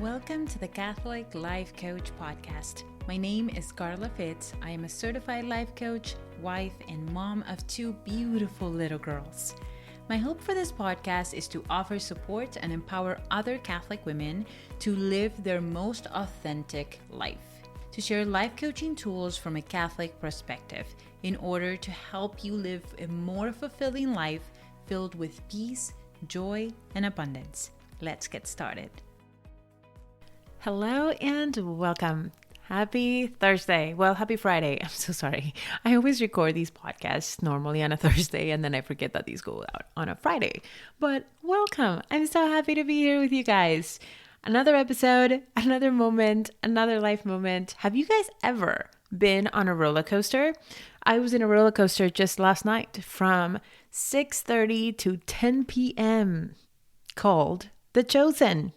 Welcome to the Catholic Life Coach Podcast. My name is Carla Fitz. I am a certified life coach, wife, and mom of two beautiful little girls. My hope for this podcast is to offer support and empower other Catholic women to live their most authentic life, to share life coaching tools from a Catholic perspective in order to help you live a more fulfilling life filled with peace, joy, and abundance. Let's get started. Hello and welcome. Happy Thursday. Well, happy Friday. I'm so sorry. I always record these podcasts normally on a Thursday and then I forget that these go out on a Friday. But welcome. I'm so happy to be here with you guys. Another episode, another moment, another life moment. Have you guys ever been on a roller coaster? I was in a roller coaster just last night from 6:30 to 10 p.m. called The Chosen.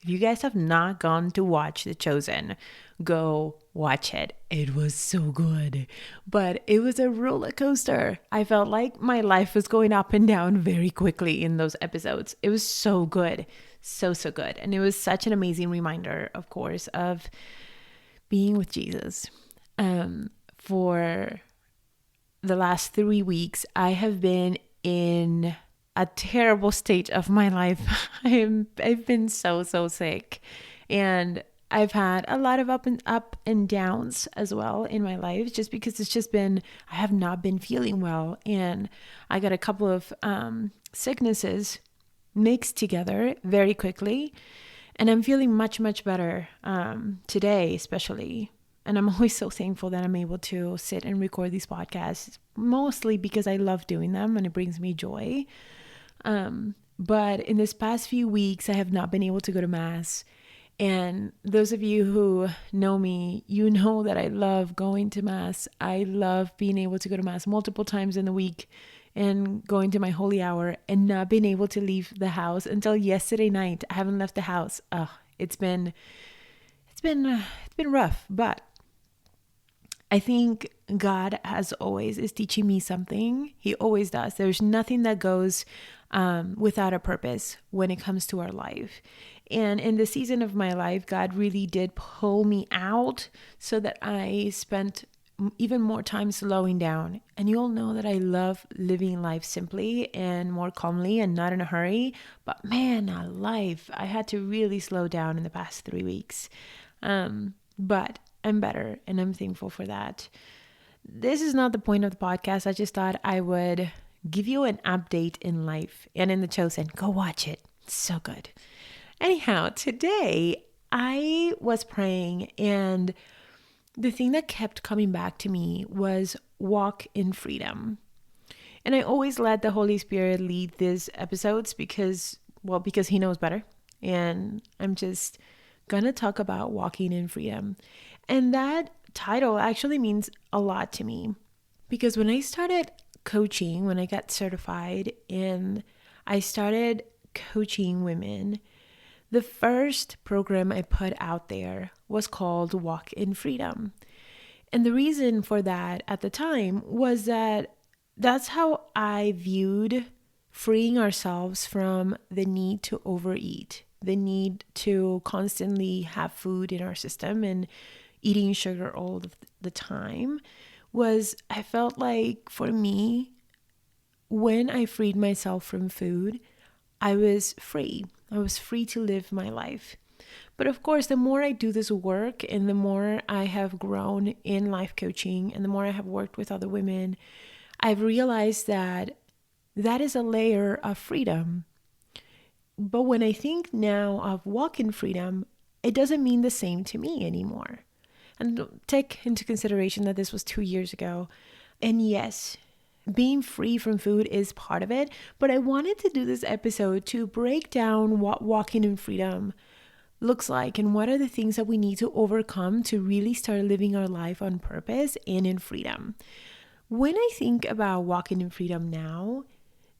If you guys have not gone to watch The Chosen, go watch it. It was so good. But it was a roller coaster. I felt like my life was going up and down very quickly in those episodes. It was so good. So good. And it was such an amazing reminder, of course, of being with Jesus. For the last 3 weeks, I have been in a terrible stage of my life. I've been so sick, and I've had a lot of up and downs as well in my life, just because I have not been feeling well, and I got a couple of sicknesses mixed together very quickly, and I'm feeling much better today, especially. And I'm always so thankful that I'm able to sit and record these podcasts, mostly because I love doing them and it brings me joy. But in this past few weeks, I have not been able to go to Mass. And those of you who know me, you know that I love going to Mass. I love being able to go to Mass multiple times in the week and going to my holy hour and not being able to leave the house until yesterday night. I haven't left the house. It's been rough, but I think God, as always, is teaching me something. He always does. There's nothing that goes without a purpose when it comes to our life. And in the season of my life, God really did pull me out so that I spent even more time slowing down. And you all know that I love living life simply and more calmly and not in a hurry. But man, I had to really slow down in the past 3 weeks. But I'm better and I'm thankful for that. This is not the point of the podcast. I just thought I would give you an update in life and in The Chosen. Go watch it. It's so good. Anyhow, today I was praying and the thing that kept coming back to me was walk in freedom. And I always let the Holy Spirit lead these episodes because he knows better. And I'm just gonna talk about walking in freedom. And that title actually means a lot to me because when I started coaching, when I got certified and I started coaching women, the first program I put out there was called Walk in Freedom. And the reason for that at the time was that that's how I viewed freeing ourselves from the need to overeat, the need to constantly have food in our system and eating sugar all the time. I felt like for me, when I freed myself from food, I was free. I was free to live my life. But of course, the more I do this work and the more I have grown in life coaching and the more I have worked with other women, I've realized that is a layer of freedom. But when I think now of walk in freedom, it doesn't mean the same to me anymore. And take into consideration that this was 2 years ago. And yes, being free from food is part of it. But I wanted to do this episode to break down what walking in freedom looks like and what are the things that we need to overcome to really start living our life on purpose and in freedom. When I think about walking in freedom now,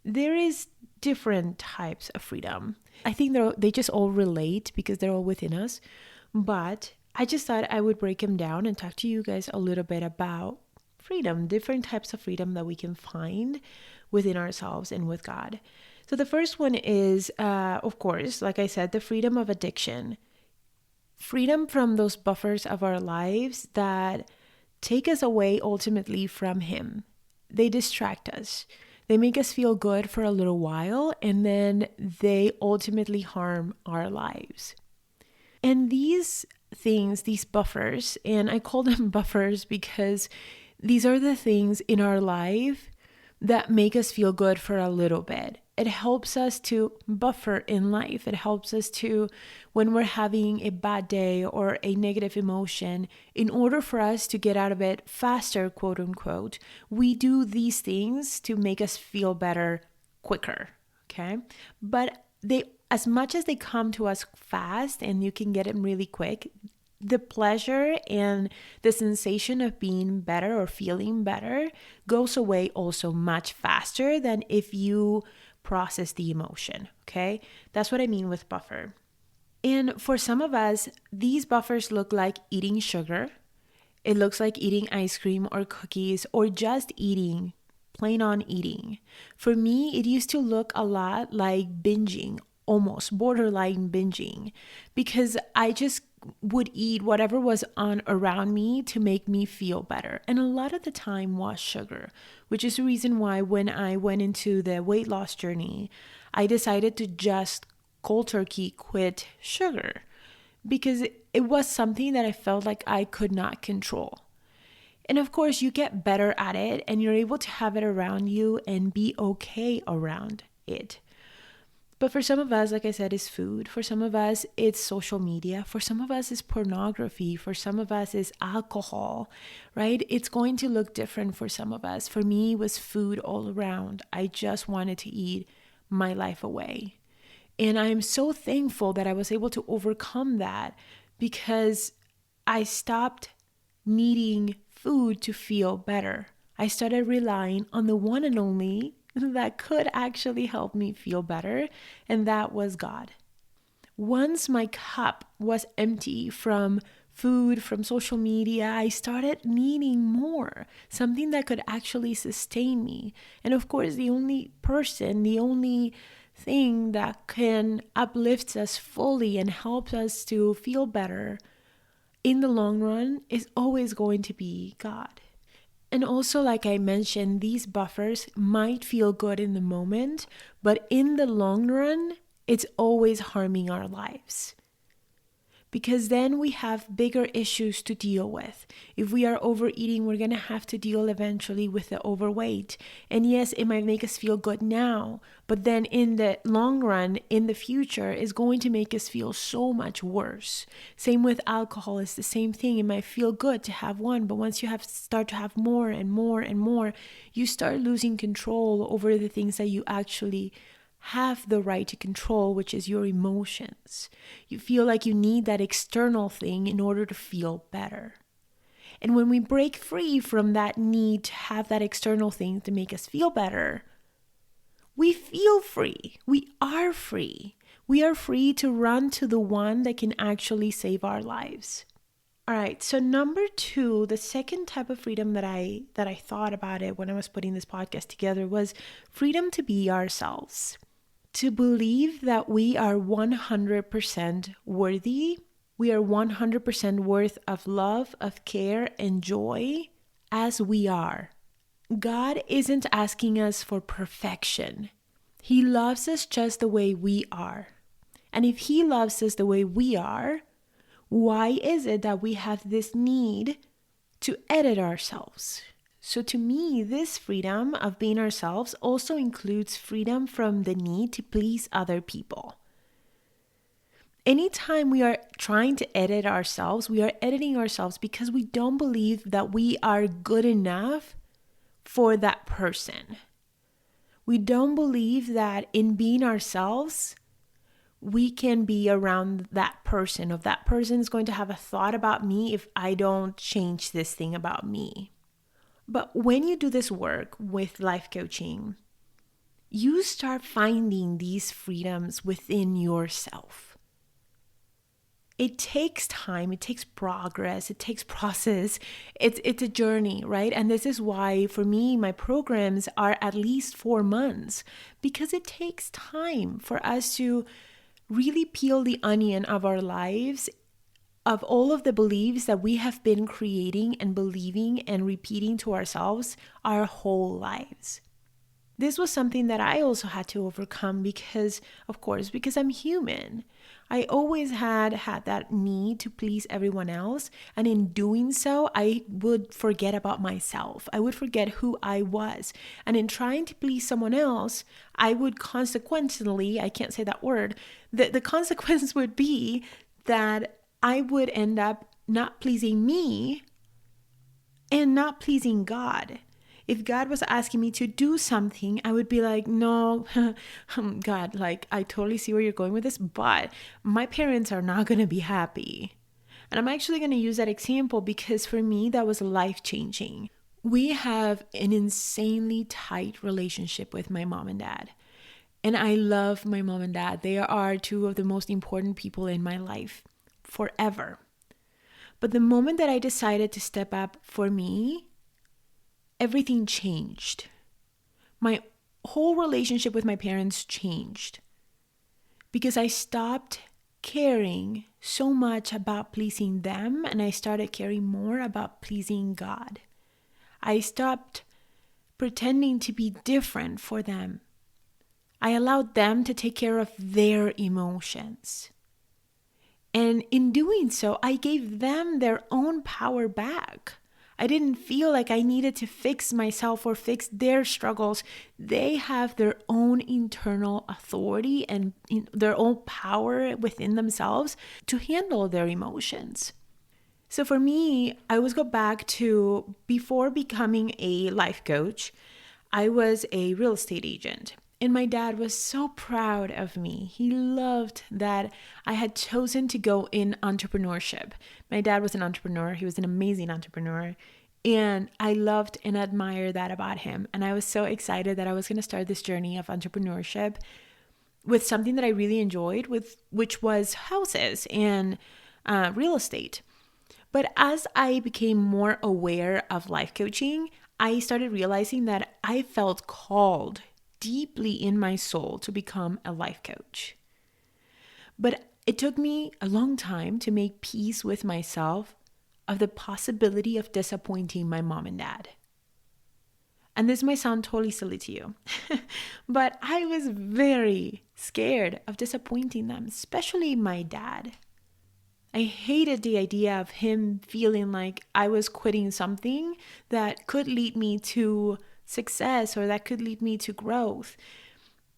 there is different types of freedom. I think they just all relate because they're all within us. But I just thought I would break them down and talk to you guys a little bit about freedom, different types of freedom that we can find within ourselves and with God. So the first one is, of course, like I said, the freedom of addiction. Freedom from those buffers of our lives that take us away ultimately from Him. They distract us. They make us feel good for a little while, and then they ultimately harm our lives. And these things, these buffers, and I call them buffers because these are the things in our life that make us feel good for a little bit. It helps us to buffer in life. It helps us to, when we're having a bad day or a negative emotion, in order for us to get out of it faster, quote unquote, we do these things to make us feel better quicker, okay? But as much as they come to us fast and you can get them really quick, the pleasure and the sensation of being better or feeling better goes away also much faster than if you process the emotion, okay? That's what I mean with buffer. And for some of us, these buffers look like eating sugar. It looks like eating ice cream or cookies or just eating, plain on eating. For me, it used to look a lot like binging, almost borderline binging, because I just would eat whatever was on around me to make me feel better. And a lot of the time was sugar, which is the reason why when I went into the weight loss journey, I decided to just cold turkey quit sugar because it was something that I felt like I could not control. And of course, you get better at it and you're able to have it around you and be okay around it. But for some of us, like I said, it's food. For some of us, it's social media. For some of us, it's pornography. For some of us, it's alcohol, right? It's going to look different for some of us. For me, it was food all around. I just wanted to eat my life away. And I'm so thankful that I was able to overcome that because I stopped needing food to feel better. I started relying on the one and only that could actually help me feel better, and that was God. Once my cup was empty from food, from social media, I started needing more, something that could actually sustain me. And of course, the only thing that can uplift us fully and help us to feel better in the long run is always going to be God. And also, like I mentioned, these buffers might feel good in the moment, but in the long run, it's always harming our lives. Because then we have bigger issues to deal with. If we are overeating, we're going to have to deal eventually with the overweight. And yes, it might make us feel good now, but then in the long run, in the future, is going to make us feel so much worse. Same with alcohol, it's the same thing. It might feel good to have one, but once you start to have more and more and more, you start losing control over the things that you actually have the right to control, which is your emotions. You feel like you need that external thing in order to feel better. And when we break free from that need to have that external thing to make us feel better, we feel free. We are free. We are free to run to the one that can actually save our lives. All right, so number 2, the second type of freedom that I thought about it when I was putting this podcast together was freedom to be ourselves. To believe that we are 100% worthy, we are 100% worth of love, of care, and joy as we are. God isn't asking us for perfection. He loves us just the way we are. And if He loves us the way we are, why is it that we have this need to edit ourselves? So to me, this freedom of being ourselves also includes freedom from the need to please other people. Anytime we are trying to edit ourselves, we are editing ourselves because we don't believe that we are good enough for that person. We don't believe that in being ourselves, we can be around that person. If that person is going to have a thought about me if I don't change this thing about me. But when you do this work with life coaching, you start finding these freedoms within yourself. It takes time, it takes progress, it takes process. It's a journey, right? And this is why for me, my programs are at least 4 months because it takes time for us to really peel the onion of our lives of all of the beliefs that we have been creating and believing and repeating to ourselves our whole lives. This was something that I also had to overcome because, of course, because I'm human. I always had that need to please everyone else. And in doing so, I would forget about myself. I would forget who I was. And in trying to please someone else, I would consequently, I can't say that word, the consequence would be that I would end up not pleasing me and not pleasing God. If God was asking me to do something, I would be like, no, God, like, I totally see where you're going with this, but my parents are not going to be happy. And I'm actually going to use that example because for me, that was life-changing. We have an insanely tight relationship with my mom and dad. And I love my mom and dad. They are two of the most important people in my life forever. But the moment that I decided to step up for me, everything changed. My whole relationship with my parents changed because I stopped caring so much about pleasing them and I started caring more about pleasing God. I stopped pretending to be different for them. I allowed them to take care of their emotions. And in doing so, I gave them their own power back. I didn't feel like I needed to fix myself or fix their struggles. They have their own internal authority and their own power within themselves to handle their emotions. So for me, I always go back to before becoming a life coach, I was a real estate agent. And my dad was so proud of me. He loved that I had chosen to go in entrepreneurship. My dad was an entrepreneur. He was an amazing entrepreneur. And I loved and admired that about him. And I was so excited that I was going to start this journey of entrepreneurship with something that I really enjoyed, which was houses and real estate. But as I became more aware of life coaching, I started realizing that I felt called deeply in my soul to become a life coach. But it took me a long time to make peace with myself of the possibility of disappointing my mom and dad. And this might sound totally silly to you, but I was very scared of disappointing them, especially my dad. I hated the idea of him feeling like I was quitting something that could lead me to success or that could lead me to growth.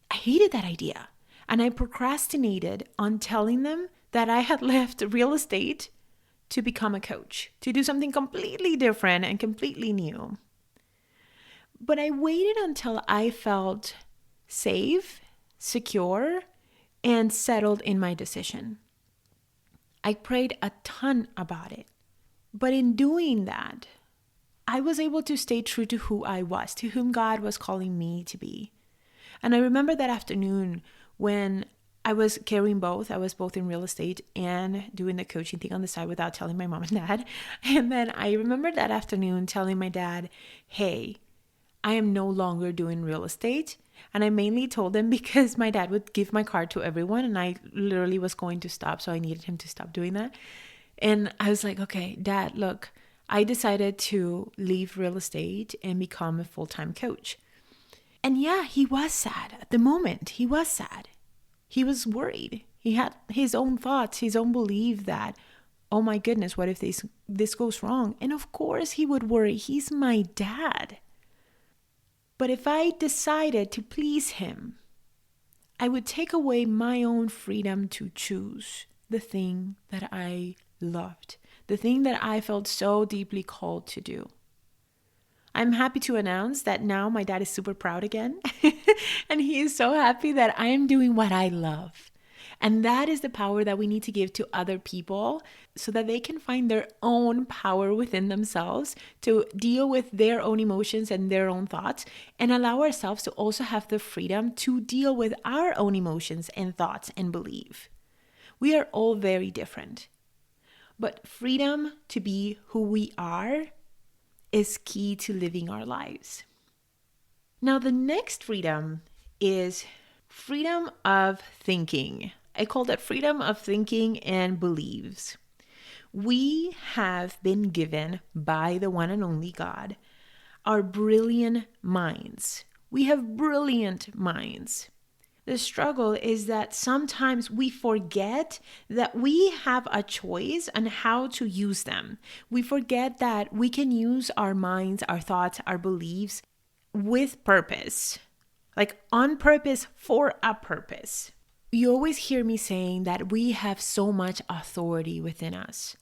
I hated that idea. And I procrastinated on telling them that I had left real estate to become a coach, to do something completely different and completely new. But I waited until I felt safe, secure, and settled in my decision. I prayed a ton about it. But in doing that, I was able to stay true to who I was, to whom God was calling me to be. And I remember that afternoon when I was carrying both. I was both in real estate and doing the coaching thing on the side without telling my mom and dad. And then I remember that afternoon telling my dad, hey, I am no longer doing real estate. And I mainly told him because my dad would give my card to everyone and I literally was going to stop. So I needed him to stop doing that. And I was like, okay, Dad, look, I decided to leave real estate and become a full-time coach. And yeah, he was sad at the moment. He was sad. He was worried. He had his own thoughts, his own belief that, oh my goodness, what if this goes wrong? And of course he would worry. He's my dad. But if I decided to please him, I would take away my own freedom to choose the thing that I loved, the thing that I felt so deeply called to do. I'm happy to announce that now my dad is super proud again. And he is so happy that I am doing what I love. And that is the power that we need to give to other people so that they can find their own power within themselves to deal with their own emotions and their own thoughts and allow ourselves to also have the freedom to deal with our own emotions and thoughts and believe. We are all very different. But freedom to be who we are is key to living our lives. Now, the next freedom is freedom of thinking. I call that freedom of thinking and beliefs. We have been given by the one and only God our brilliant minds. We have brilliant minds. The struggle is that sometimes we forget that we have a choice on how to use them. We forget that we can use our minds, our thoughts, our beliefs with purpose, like on purpose for a purpose. You always hear me saying that we have so much authority within us.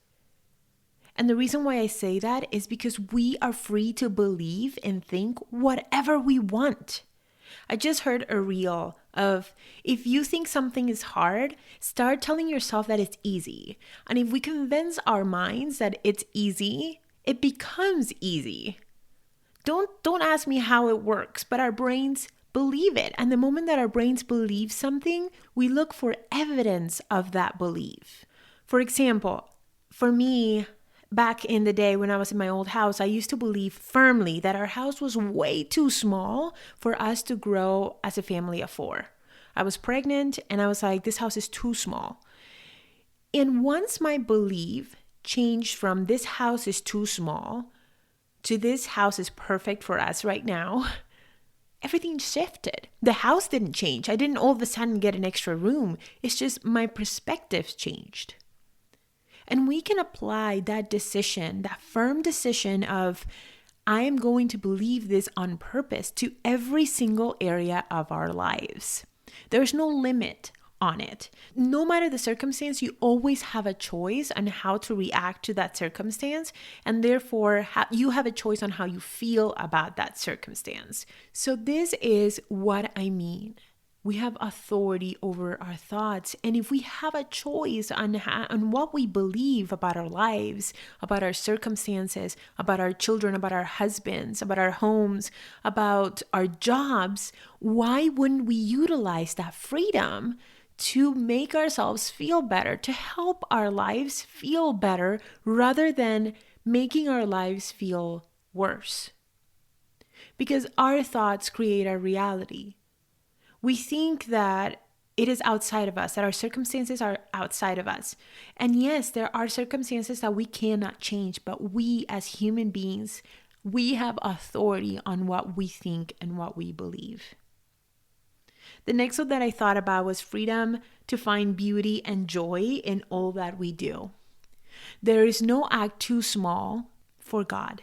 And the reason why I say that is because we are free to believe and think whatever we want. I just heard a reel of, if you think something is hard, start telling yourself that it's easy. And if we convince our minds that it's easy, it becomes easy. Don't ask me how it works, but our brains believe it. And the moment that our brains believe something, we look for evidence of that belief. For example, for me, back in the day when I was in my old house, I used to believe firmly that our house was way too small for us to grow as a family of 4. I was pregnant and I was like, this house is too small. And once my belief changed from this house is too small to this house is perfect for us right now, everything shifted. The house didn't change. I didn't all of a sudden get an extra room. It's just my perspectives changed. And we can apply that decision, that firm decision of, I am going to believe this on purpose, to every single area of our lives. There's no limit on it. No matter the circumstance, you always have a choice on how to react to that circumstance. And therefore, you have a choice on how you feel about that circumstance. So this is what I mean. We have authority over our thoughts. And if we have a choice on what we believe about our lives, about our circumstances, about our children, about our husbands, about our homes, about our jobs, why wouldn't we utilize that freedom to make ourselves feel better, to help our lives feel better rather than making our lives feel worse? Because our thoughts create our reality. We think that it is outside of us, that our circumstances are outside of us. And yes, there are circumstances that we cannot change, but we as human beings, we have authority on what we think and what we believe. The next one that I thought about was freedom to find beauty and joy in all that we do. There is no act too small for God.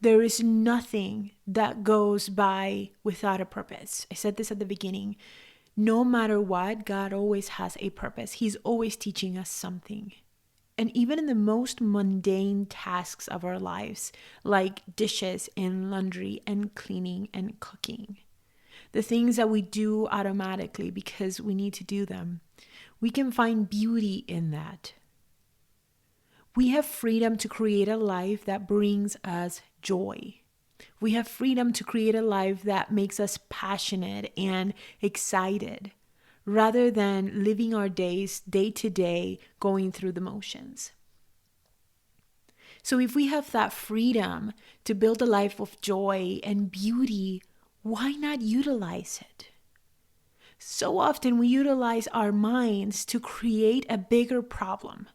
There is nothing that goes by without a purpose. I said this at the beginning. No matter what, God always has a purpose. He's always teaching us something. And even in the most mundane tasks of our lives, like dishes and laundry and cleaning and cooking, the things that we do automatically because we need to do them, we can find beauty in that. We have freedom to create a life that brings us joy. We have freedom to create a life that makes us passionate and excited, rather than living our days day to day going through the motions. So if we have that freedom to build a life of joy and beauty, why not utilize it? So often we utilize our minds to create a bigger problem,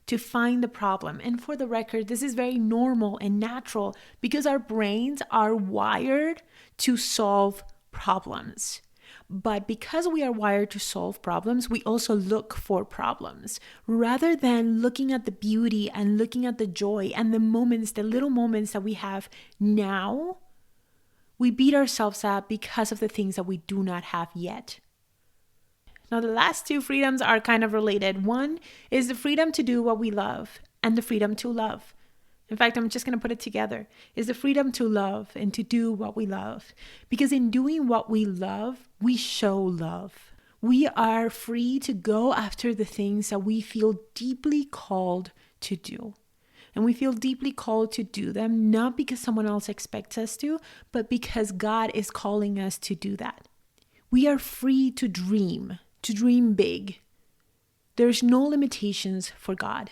to find the problem. And for the record, this is very normal and natural because our brains are wired to solve problems. But because we are wired to solve problems, we also look for problems rather than looking at the beauty and looking at the joy and the moments, the little moments that we have now. We beat ourselves up because of the things that we do not have yet. Now, the last 2 freedoms are kind of related. One is the freedom to do what we love and the freedom to love. In fact, I'm just going to put it together. Is the freedom to love and to do what we love. Because in doing what we love, we show love. We are free to go after the things that we feel deeply called to do. And we feel deeply called to do them, not because someone else expects us to, but because God is calling us to do that. We are free to dream big. There's no limitations for God.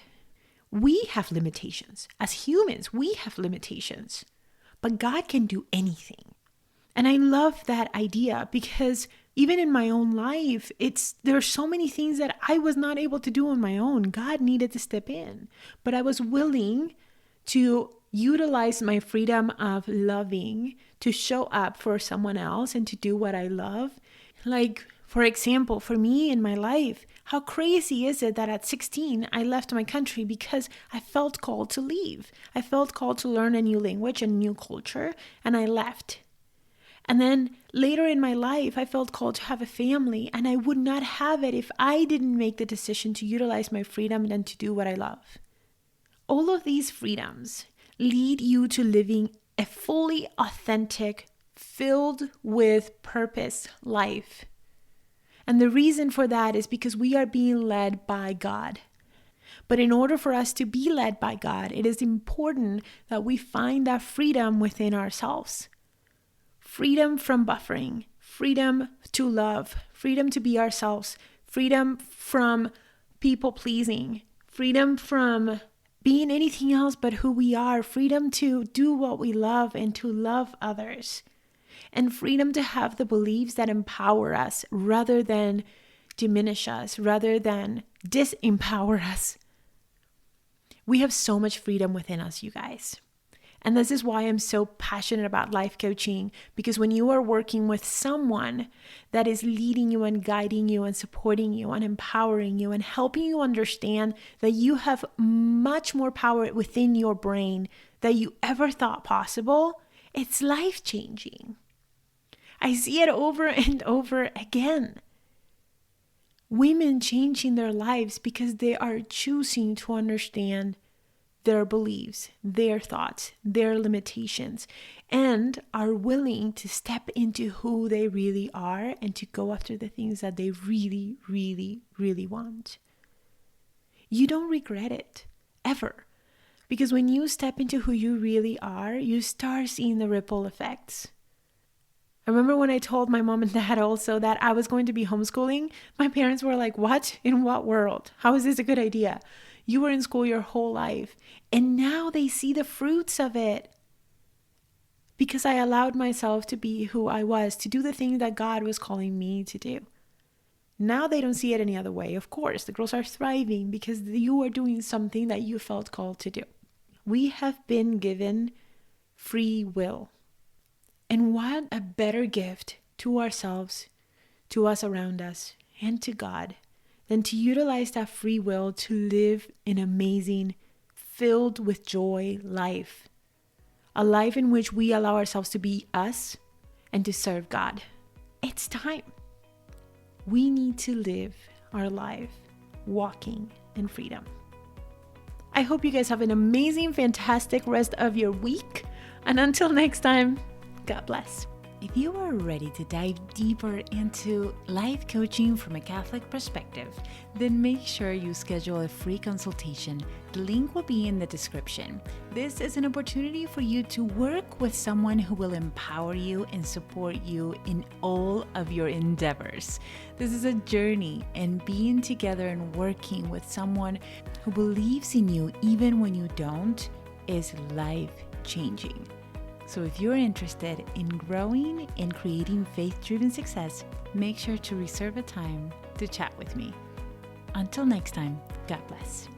We have limitations. As humans, we have limitations. But God can do anything. And I love that idea because Even in my own life, there are so many things that I was not able to do on my own. God needed to step in, but I was willing to utilize my freedom of loving to show up for someone else and to do what I love. Like, for example, for me in my life, how crazy is it that at 16, I left my country because I felt called to leave. I felt called to learn a new language, a new culture, and I left. And then later in my life, I felt called to have a family, and I would not have it if I didn't make the decision to utilize my freedom and to do what I love. All of these freedoms lead you to living a fully authentic, filled with purpose life. And the reason for that is because we are being led by God. But in order for us to be led by God, it is important that we find that freedom within ourselves. Freedom from buffering, freedom to love, freedom to be ourselves, freedom from people pleasing, freedom from being anything else but who we are, freedom to do what we love and to love others, and freedom to have the beliefs that empower us rather than diminish us, rather than disempower us. We have so much freedom within us, you guys. And this is why I'm so passionate about life coaching, because when you are working with someone that is leading you and guiding you and supporting you and empowering you and helping you understand that you have much more power within your brain than you ever thought possible, it's life-changing. I see it over and over again. Women changing their lives because they are choosing to understand their beliefs, their thoughts, their limitations, and are willing to step into who they really are and to go after the things that they really, really, really want. You don't regret it, ever. Because when you step into who you really are, you start seeing the ripple effects. I remember when I told my mom and dad also that I was going to be homeschooling, my parents were like, "What? In what world? How is this a good idea? You were in school your whole life." And now they see the fruits of it because I allowed myself to be who I was, to do the things that God was calling me to do. Now they don't see it any other way. Of course, the girls are thriving because you are doing something that you felt called to do. We have been given free will. And what a better gift to ourselves, to us around us, and to God than to utilize that free will to live an amazing, filled with joy life. A life in which we allow ourselves to be us and to serve God. It's time. We need to live our life walking in freedom. I hope you guys have an amazing, fantastic rest of your week. And until next time, God bless. If you are ready to dive deeper into life coaching from a Catholic perspective, then make sure you schedule a free consultation. The link will be in the description. This is an opportunity for you to work with someone who will empower you and support you in all of your endeavors. This is a journey, and being together and working with someone who believes in you even when you don't is life-changing. So if you're interested in growing and creating faith-driven success, make sure to reserve a time to chat with me. Until next time, God bless.